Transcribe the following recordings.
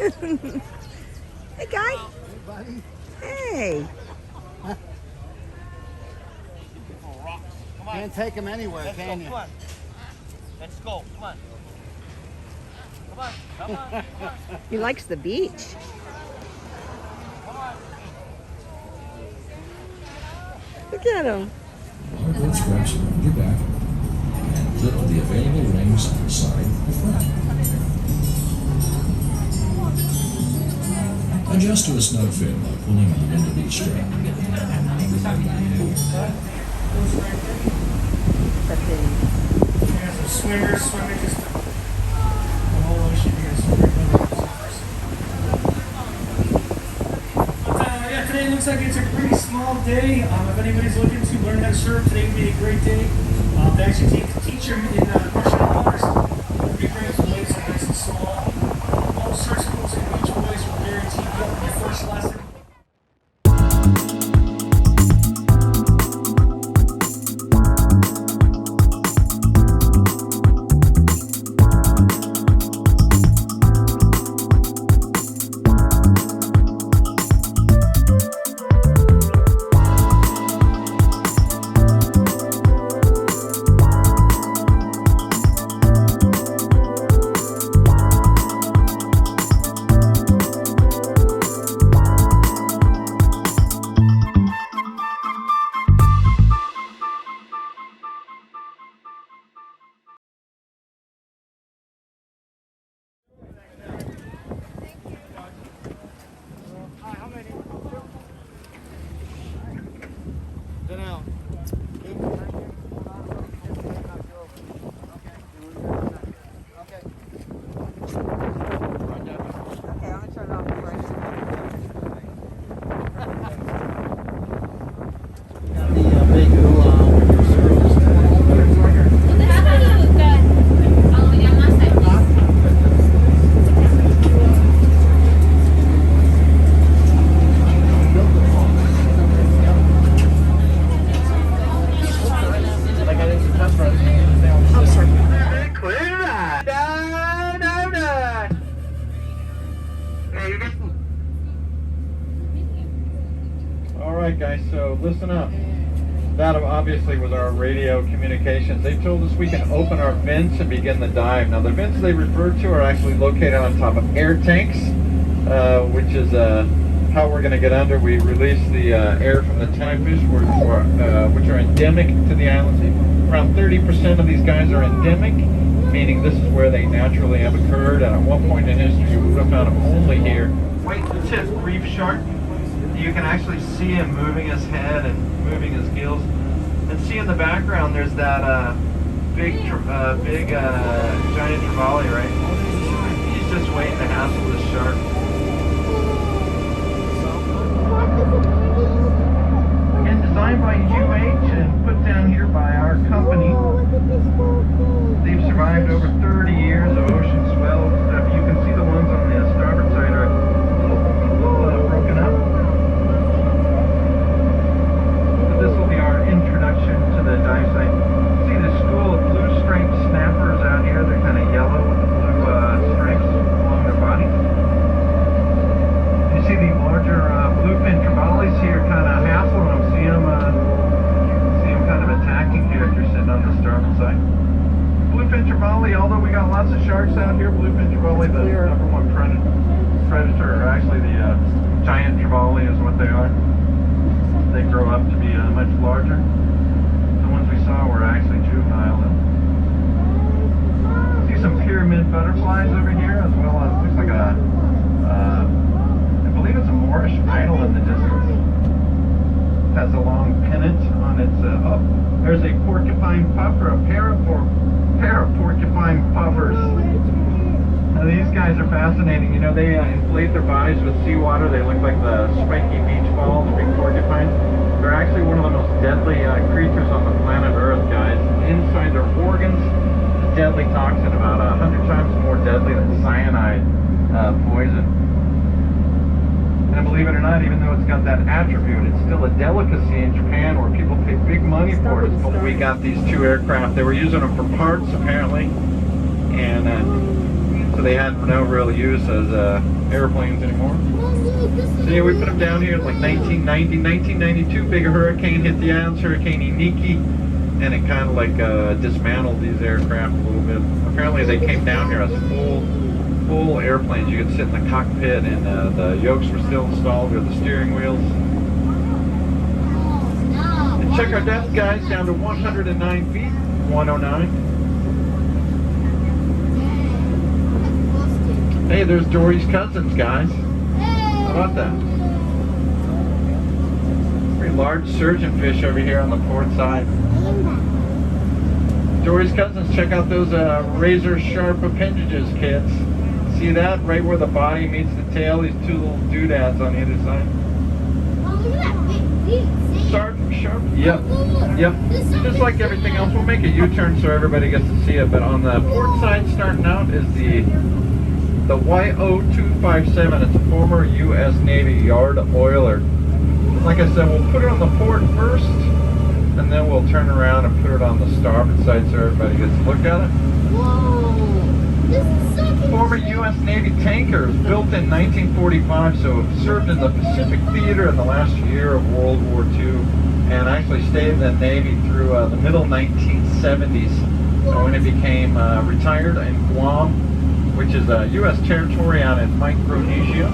Hey, guy. Hey, buddy. Hey. Come on. Can't take him anywhere, Let's can go. you? Come on. Let's go. Come on. Come on. Come on. Come on. He likes the beach. Come on. Look at him. Our boat straps around your back and clip the available rings on the side or front. Adjust to a snug fit by pulling on end of each strap. There's a swimmer swimming just the whole ocean here. So we're yeah, today looks like it's a pretty small day. If anybody's looking to learn how to surf, today would be a great day. To actually teach them in Russian waters. It'd be great. The waves are nice and small. All surf schools and beach boys will guarantee you up your first lesson. Alright guys, so listen up. That obviously was our radio communications. They told us we can open our vents and begin the dive. Now the vents they referred to are actually located on top of air tanks, which is how we're going to get under. We release the air from the timefish, which are endemic to the islands. Around 30% of these guys are endemic, meaning this is where they naturally have occurred. And at one point in history, we would have found them only here. White-tip reef shark. You can actually see him moving his head and moving his gills. And see in the background, there's that big giant trevally, right? He's just waiting to hassle this shark. Again, designed by UH and put down here by our company. They've survived over 30 years of ocean swell stuff. You can see the ones on the starboard side are a little broken up. This will be our introduction to the dive site. See the school of blue striped snappers out here? They're kind of yellow with the blue stripes along their bodies. You see the larger bluefin trevallies here kind of hassling them. See them kind of attacking here if you're sitting on the starboard side. Bluefin trevally, although we got lots of sharks out here, bluefin trevally, the number one predator, or actually the giant trevally is what they are. They grow up to be much larger. The ones we saw were actually juvenile. See some pyramid butterflies over here, as well as looks like a, I believe it's a Moorish idol in the distance. It has a long pennant on its. Oh, there's a porcupine puffer, a pair of porcupine puffers. Now these guys are fascinating. You know, they inflate their bodies with seawater. They look like the spiky beach balls, big porcupines. They're actually one of the most deadly creatures on the planet Earth, guys. Inside their organs, a deadly toxin, about 100 times more deadly than cyanide poison. And believe it or not, even though it's got that attribute, it's still a delicacy in Japan where people pay big money for it. When we got these two aircraft, they were using them for parts, apparently. And so so they had no real use as airplanes anymore. So yeah, we put them down here in like 1990, 1992. Big hurricane hit the islands, Hurricane Iniki, and it kind of like dismantled these aircraft a little bit. Apparently they came down here as full airplanes. You could sit in the cockpit, and the yokes were still installed with the steering wheels. And check our depth, guys, down to 109 feet, 109. Hey, there's Dory's cousins, guys. How about that? Pretty large surgeonfish over here on the port side. Dory's cousins, check out those razor sharp appendages, kids. See that? Right where the body meets the tail, these two little doodads on either side. Oh, look at that big beak. Sharp. Yep. Just like everything else, we'll make a U-turn so everybody gets to see it. But on the port side, starting out is the YO257. It's a former U.S. Navy yard oiler. Like I said, we'll put it on the port first, and then we'll turn around and put it on the starboard side so everybody gets to look at it. Whoa! This is so cool. Former U.S. Navy tanker. It was built in 1945, so it served in the Pacific Theater in the last year of World War II, and actually stayed in the Navy through the middle 1970s. So when it became retired in Guam, which is a U.S. territory out in Micronesia.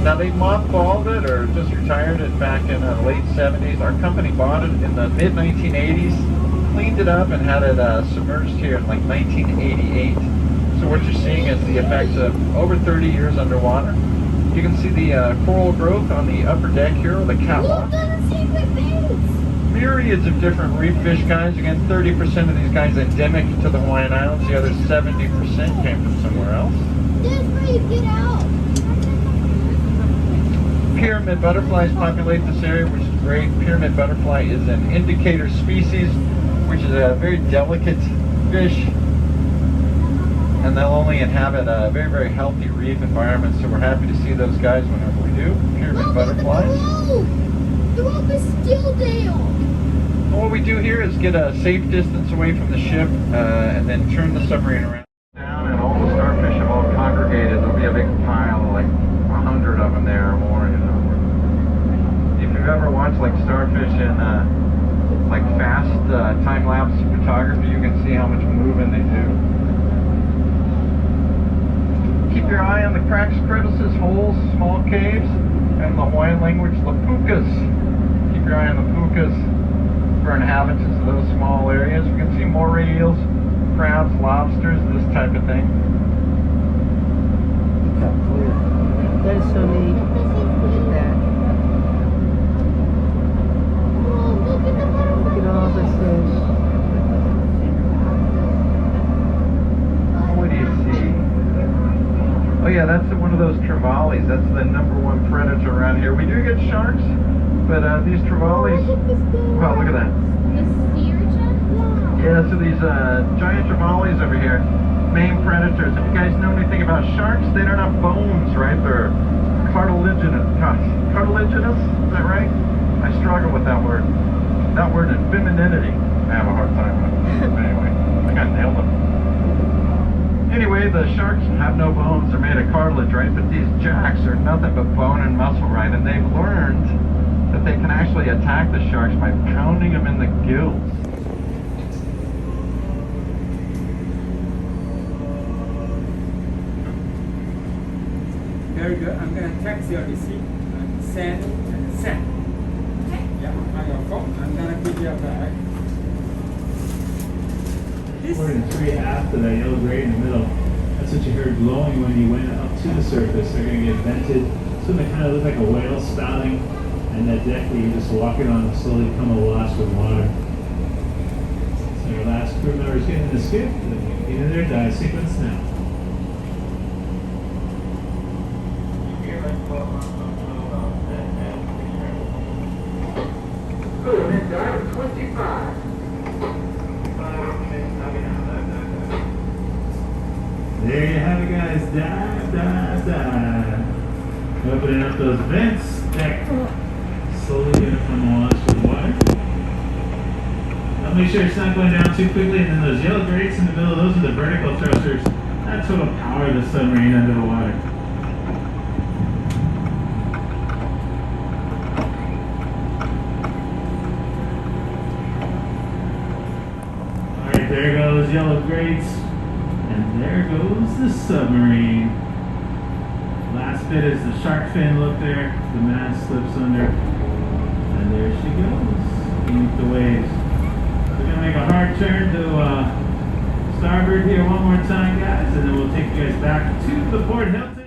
Now they mothballed it or just retired it back in the late 70s. Our company bought it in the mid 1980s, cleaned it up, and had it submerged here in like 1988. So what you're seeing is the effects of over 30 years underwater. You can see the coral growth on the upper deck here, or the catwalk. Look at the secret base. Myriads of different reef fish, guys. Again, 30% of these guys endemic to the Hawaiian Islands. The other 70% came from somewhere else. That's where you get out. Pyramid butterflies populate this area, which is great. Pyramid butterfly is an indicator species, which is a very delicate fish, and they'll only inhabit a very, very healthy reef environment. So we're happy to see those guys whenever we do. Pyramid butterflies. They're up a still Dale. What we do here is get a safe distance away from the ship, and then turn the submarine around. Down, and all the starfish have all congregated. There'll be a big pile, like 100 of them there or more, you know. If you've ever watched like starfish in like fast time-lapse photography, you can see how much moving they do. Keep your eye on the cracks, crevices, holes, small caves, and the Hawaiian language, lapukas. Keep your eye on the pukas for inhabitants of those small areas. We can see moray eels, crabs, lobsters, this type of thing. Look how clear. That is so neat. Look at that. Oh, look at the butterfly. Look at all this fish. What do you see? Oh yeah, that's one of those trevallies. That's the #1 predator around here. We do get sharks, but these trevallies, wow, look at that. The sea urchin? Yeah, so these giant trevallies over here, main predators. If you guys know anything about sharks, they don't have bones, right? They're cartilaginous. Cartilaginous? Is that right? I struggle with that word. That word and femininity, I have a hard time with. But anyway, I think I nailed it. Anyway, the sharks have no bones. They're made of cartilage, right? But these jacks are nothing but bone and muscle, right? And they've learned that they can actually attack the sharks by pounding them in the gills. Very good. I'm going to text your receipt. Send and send. Okay. Yeah, on your phone. I'm going to give you a bag. According to 3 after that yellow gray in the middle, that's what you heard glowing when you went up to the surface. They're going to get vented. So they kind of look like a whale spouting, and that deck that you're just walking on will slowly become awash with water. So your last crew member is getting the skip. Get in there, dive sequence now. Dive 25. There you have it, guys. Dive, dive, dive. Opening up those vents. Deck slowly going to come awash with water. But make sure it's not going down too quickly. And then those yellow grates in the middle, those are the vertical thrusters. That's what'll power the submarine under the water. Alright, there goes yellow grates. And there goes the submarine. Last bit is the shark fin look there. The mast slips under. And there she goes. Beneath the waves. We're going to make a hard turn to starboard here one more time, guys. And then we'll take you guys back to the Port Hilton.